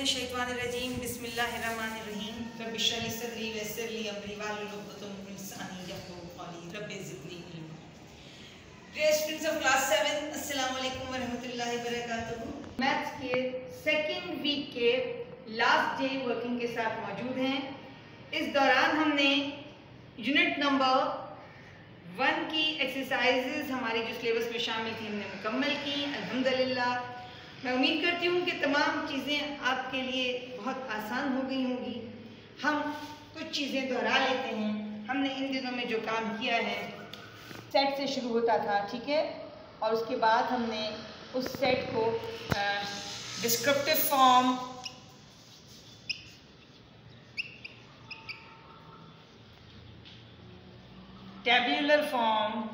मिनश्शैतानिर्रजीम बिस्मिल्लाहिर्रहमानिर्रहीम रब्बि इश्रह ली सदरी वयस्सिर ली अमरी वाहलुल उक़दतम मिन लिसानी यफ़क़हू क़ौली rabbi ज़िदनी इल्मा। Dear students of class 7, अस्सलाम वालेकुम व रहमतुल्लाहि व बरकातुहू। मैथ्स के सेकंड वीक के लास्ट डे वर्किंग के साथ मौजूद हैं। इस दौरान हमने यूनिट नंबर 1 की एक्सरसाइजेज हमारी जो सिलेबस में शामिल थी हमने मुकम्मल की अल्हम्दुलिल्लाह। मैं उम्मीद करती हूँ कि तमाम चीज़ें आपके लिए बहुत आसान हो गई होंगी। हम कुछ चीज़ें दोहरा लेते हैं। हमने इन दिनों में जो काम किया है सेट से शुरू होता था, ठीक है, और उसके बाद हमने उस सेट को डिस्क्रिप्टिव फॉर्म, टेबुलर फॉर्म,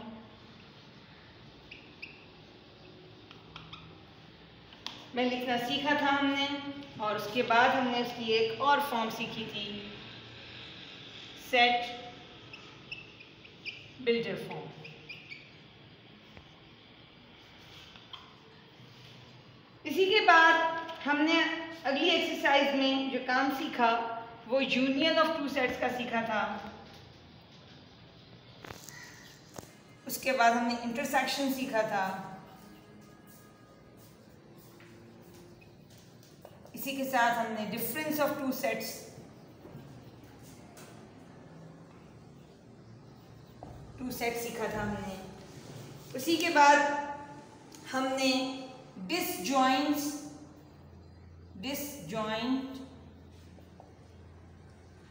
में लिखना सीखा था हमने, और उसके बाद हमने उसकी एक और फॉर्म सीखी थी, सेट बिल्डर फॉर्म। इसी के बाद हमने अगली एक्सरसाइज में जो काम सीखा वो यूनियन ऑफ टू सेट्स का सीखा था। उसके बाद हमने इंटरसेक्शन सीखा था। इसी के साथ हमने डिफरेंस ऑफ टू सेट्स, सीखा था हमने। उसी के बाद हमने disjoint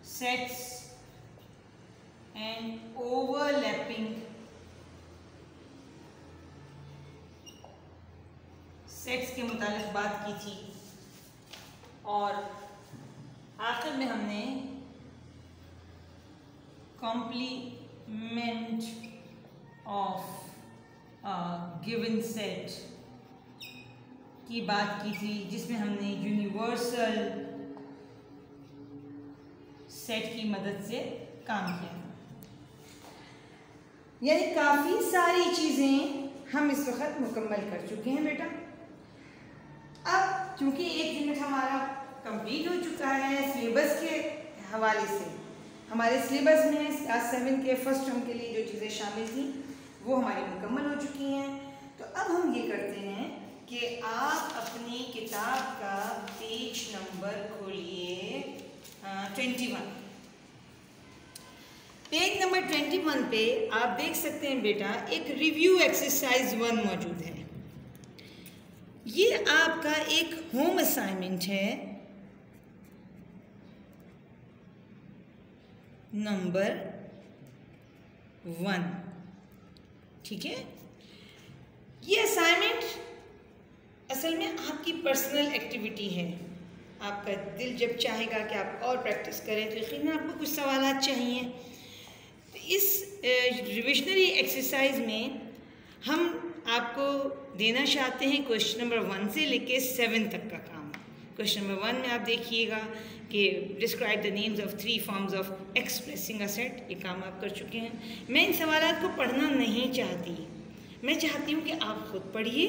sets and overlapping sets के मुतालिक बात की थी, और आखिर में हमने कॉम्प्लीमेंट ऑफ गिवन सेट की बात की थी, जिसमें हमने यूनिवर्सल सेट की मदद से काम किया। यानी काफ़ी सारी चीज़ें हम इस वक्त मुकम्मल कर चुके हैं बेटा। अब चूँकि एक यूनिट हमारा कंप्लीट हो चुका है सिलेबस के हवाले से, हमारे सिलेबस में क्लास 7 के फर्स्ट टर्म के लिए जो चीज़ें शामिल थी वो हमारी मुकम्मल हो चुकी हैं। तो अब हम ये करते हैं कि आप अपनी किताब का पेज नंबर खोलिए 21। पेज नंबर 21 पे आप देख सकते हैं बेटा एक रिव्यू एक्सरसाइज 1 मौजूद है। ये आपका एक होम असाइनमेंट है नंबर 1, ठीक है। ये असाइनमेंट असल में आपकी पर्सनल एक्टिविटी है। आपका दिल जब चाहेगा कि आप और प्रैक्टिस करें तो यकीनन आपको कुछ सवालात चाहिए। तो इस रिविजनरी एक्सरसाइज में हम आपको देना चाहते हैं क्वेश्चन नंबर 1 से लेके 7 तक का काम। क्वेश्चन नंबर 1 में आप देखिएगा कि describe the names of 3 forms of expressing a set. ये काम आप कर चुके हैं। मैं इन सवालात को पढ़ना नहीं चाहती, मैं चाहती हूँ कि आप खुद पढ़िए,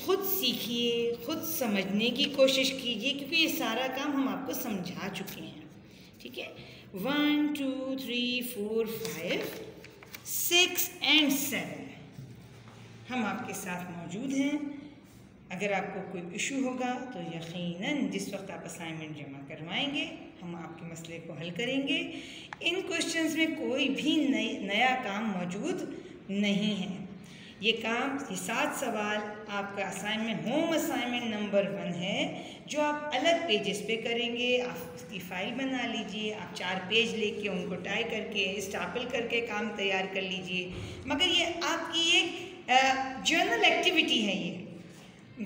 खुद सीखिए, खुद समझने की कोशिश कीजिए, क्योंकि ये सारा काम हम आपको समझा चुके हैं, ठीक है। 1 2 3 4 5 6 एंड 7 हम आपके साथ मौजूद हैं। अगर आपको कोई इशू होगा तो यकीनन जिस वक्त आप असाइनमेंट जमा करवाएंगे हम आपके मसले को हल करेंगे। इन क्वेश्चंस में कोई भी नया काम मौजूद नहीं है। ये 7 सवाल आपका असाइनमेंट, होम असाइनमेंट नंबर 1 है, जो आप अलग पेजेस पे करेंगे। आप उसकी फ़ाइल बना लीजिए, आप 4 पेज लेके उनको टाई करके स्टापल करके काम तैयार कर लीजिए। मगर ये आपकी एक जर्नल एक्टिविटी है।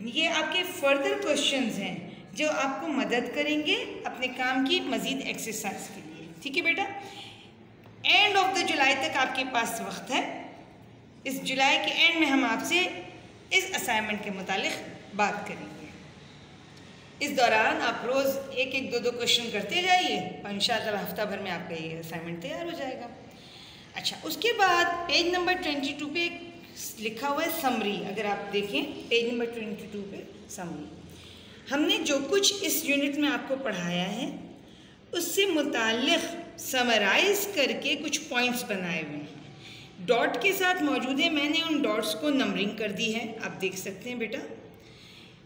ये आपके फर्दर क्वेश्चंस हैं जो आपको मदद करेंगे अपने काम की मज़ीद एक्सरसाइज के लिए, ठीक है बेटा। एंड ऑफ द जुलाई तक आपके पास वक्त है। इस जुलाई के एंड में हम आपसे इस असाइनमेंट के मुतालिक बात करेंगे। इस दौरान आप रोज़ 1-1 2-2 क्वेश्चन करते जाइए और इंशाअल्लाह हफ्ता भर में आपका ये असाइनमेंट तैयार हो जाएगा। अच्छा, उसके बाद पेज नंबर 22 पे लिखा हुआ है समरी। अगर आप देखें पेज नंबर 22 पे समरी, हमने जो कुछ इस यूनिट में आपको पढ़ाया है उससे मुताल्लिक़ समराइज़ करके कुछ पॉइंट्स बनाए हुए हैं। डॉट के साथ मौजूद है, मैंने उन डॉट्स को नंबरिंग कर दी है, आप देख सकते हैं बेटा।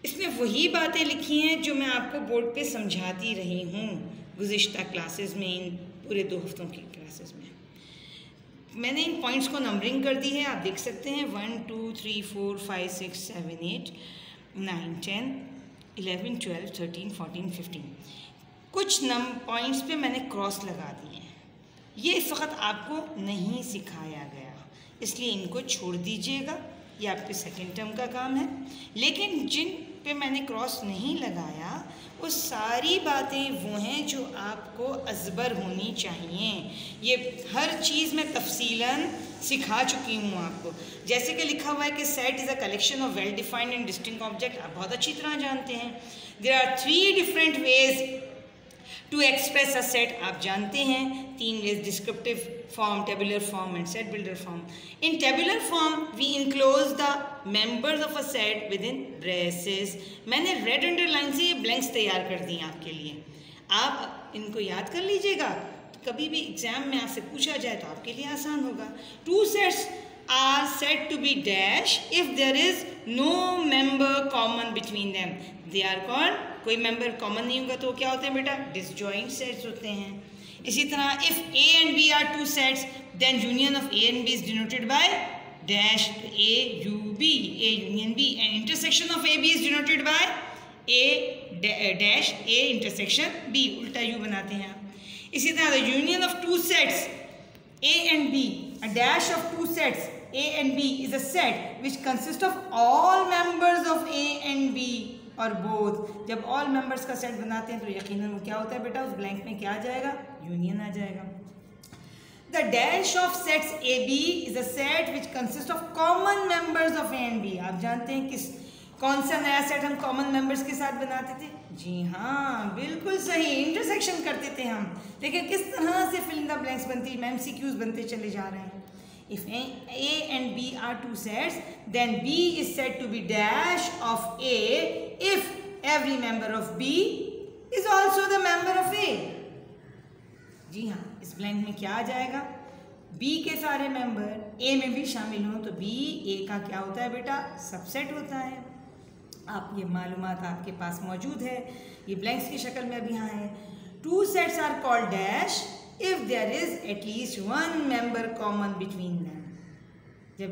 इसमें वही बातें लिखी हैं जो मैं आपको बोर्ड पे समझाती रही हूँ गुज़िश्ता क्लासेस में, इन पूरे 2 हफ्तों की क्लासेस में। मैंने इन पॉइंट्स को नंबरिंग कर दी है, आप देख सकते हैं 1 2 3 4 5 6 7 8 9 10 11 12 13 14 15। कुछ पॉइंट्स पे मैंने क्रॉस लगा दिए हैं। ये इस वक्त आपको नहीं सिखाया गया, इसलिए इनको छोड़ दीजिएगा, ये आपके सेकेंड टर्म का काम है। लेकिन जिन पे मैंने क्रॉस नहीं लगाया वो सारी बातें वो हैं जो आपको अज़बर होनी चाहिए। ये हर चीज़ मैं तफसीलन सिखा चुकी हूँ आपको। जैसे कि लिखा हुआ है कि set is a collection of well defined and distinct object, आप बहुत अच्छी तरह जानते हैं। There are 3 different ways to express a set, आप जानते हैं 3 ways, descriptive form, tabular form and set builder form. In tabular form we enclose the members of a set within braces. मैंने रेड अंडरलाइन से ये blanks तैयार कर दी आपके लिए, आप इनको याद कर लीजिएगा, तो कभी भी एग्जाम में आपसे पूछा जाए तो आपके लिए आसान होगा। 2 sets are said to be dash if there is no member common between them. They are called, कोई मेंबर कॉमन नहीं होगा तो क्या होते हैं बेटा, डिसजॉइंट सेट्स होते हैं। इसी तरह if A and B are 2 sets then union of A and B is denoted by dash A U B, A union B, and intersection of A B is denoted by A dash A intersection B, उल्टा U बनाते हैं आप। इसी तरह the union of 2 sets A and B, a dash of 2 sets A and B is a set which consists of all members of A and B और both। जब all members का set बनाते हैं तो यकीनन क्या होता है बेटा, उस ब्लैंक में क्या आ जाएगा, यूनियन आ जाएगा। The dash of sets AB is a set which consists of common members of A and B। आप जानते हैं कौन सा नया सेट हम कॉमन मेंबर्स के साथ बनाते थे? जी हाँ, बिल्कुल सही, इंटरसेक्शन करते थे हम। देखिए किस तरह से फिल इन द ब्लैंक्स बनती है, MCQs बनते चले जा रहे हैं। If A and B are 2 sets, then B is said to be dash of A if every member of B is also the member of A। जी हाँ, इस blank में क्या आ जाएगा, B के सारे मेंबर A में भी शामिल हों तो B A का क्या होता है बेटा, सबसेट होता है। आप ये मालूमात आपके पास मौजूद है, ये ब्लैंक्स की शक्ल में अभी यहाँ है। 2 sets are called dash if there is at least 1 member common between them। जब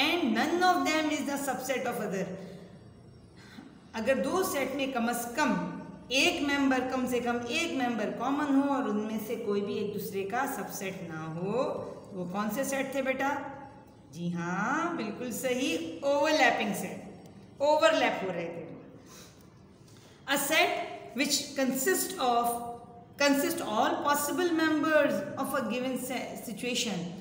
and none of them is the subset of other, अगर 2 सेट में कम से कम एक मेंबर कॉमन हो और उनमें से कोई भी एक दूसरे का सबसेट ना हो, वो कौन से सेट थे बेटा? जी हाँ, बिल्कुल सही, ओवरलैपिंग सेट, ओवरलैप हो रहे थे। A set which consists all possible members of a given situation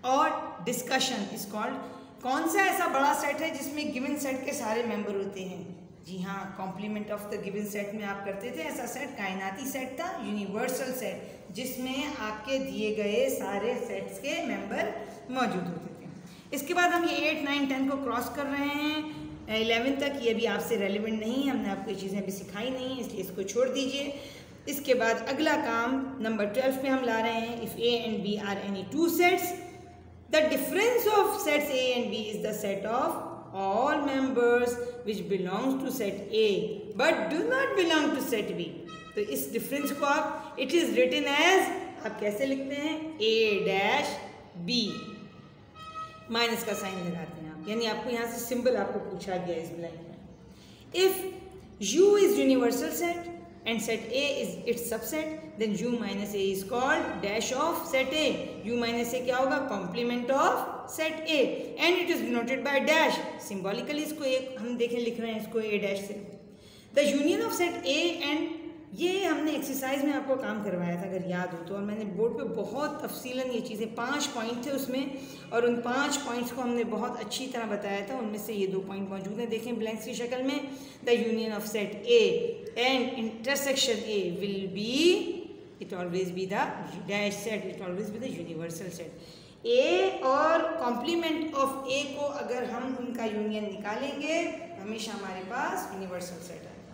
or discussion is called, कौन सा ऐसा बड़ा सेट है जिसमें गिवन सेट के सारे मेंबर होते हैं? जी हाँ, complement of the given set में आप करते थे ऐसा सेट, कायनाती सेट था, यूनिवर्सल सेट, जिसमें आपके दिए गए सारे सेट्स के मेंबर मौजूद होते थे। इसके बाद हम ये 8, 9, 10 को क्रॉस कर रहे हैं 11 तक, ये भी आपसे रेलिवेंट नहीं, हमने आपको ये चीज़ें अभी सिखाई नहीं, इसलिए इसको छोड़ दीजिए। इसके बाद अगला काम नंबर 12 पे हम ला रहे हैं, if A and B are any 2 sets, the difference of sets A and B is the set of all members which belongs to set A but do not belong to set B। तो इस difference को आप, it is written as, आप कैसे लिखते हैं, A dash B, minus का sign लगाते हैं आप, यानी आपको यहाँ से सिंबल आपको पूछा गया इस ब्लैंक में। If U is universal set and set A is its subset, then U minus A is called dash of set A। U minus A क्या होगा, complement of set A and it is denoted by dash। Symbolically इसको एक हम देखें लिख रहे हैं इसको A dash से। The union of set A and, ये हमने एक्सरसाइज में आपको काम करवाया था अगर याद हो तो, और मैंने बोर्ड पे बहुत तफसीलन ये चीज़ें, 5 पॉइंट थे उसमें और उन 5 पॉइंट्स को हमने बहुत अच्छी तरह बताया था। उनमें से ये 2 पॉइंट मौजूद हैं, देखें ब्लैंक्स की शक्ल में। The union of set A and intersection A will be, it always be the dash set, it always be the universal set. A और कॉम्प्लीमेंट ऑफ ए को अगर हम उनका यूनियन निकालेंगे हमेशा हमारे पास यूनिवर्सल सेट आएगा।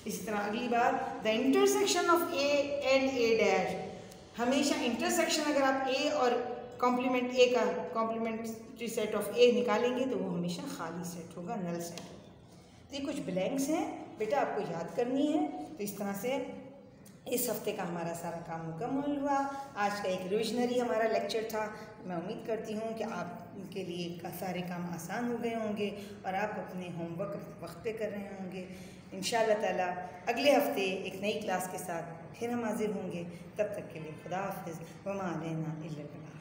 इसी तरह अगली बात, the intersection of A and A dash, हमेशा इंटरसेक्शन अगर आप ए और कॉम्प्लीमेंट ए का कॉम्प्लीमेंट्री सेट ऑफ ए निकालेंगे तो वो हमेशा खाली सेट होगा, नल सेट होगा। तो ये कुछ ब्लैंक्स हैं बेटा, आपको याद करनी है। तो इस तरह से इस हफ्ते का हमारा सारा काम मुकम्मल हुआ। आज का एक रिविजनरी हमारा लेक्चर था। मैं उम्मीद करती हूँ कि आपके लिए सारे काम आसान हो गए होंगे और आप अपने होमवर्क वक्त पे कर रहे होंगे। इंशाअल्लाह ताला अगले हफ्ते एक नई क्लास के साथ फिर हम हाजिर होंगे। तब तक के लिए खुदा हाफिज़, वमा अलैना इल्लल बलाग।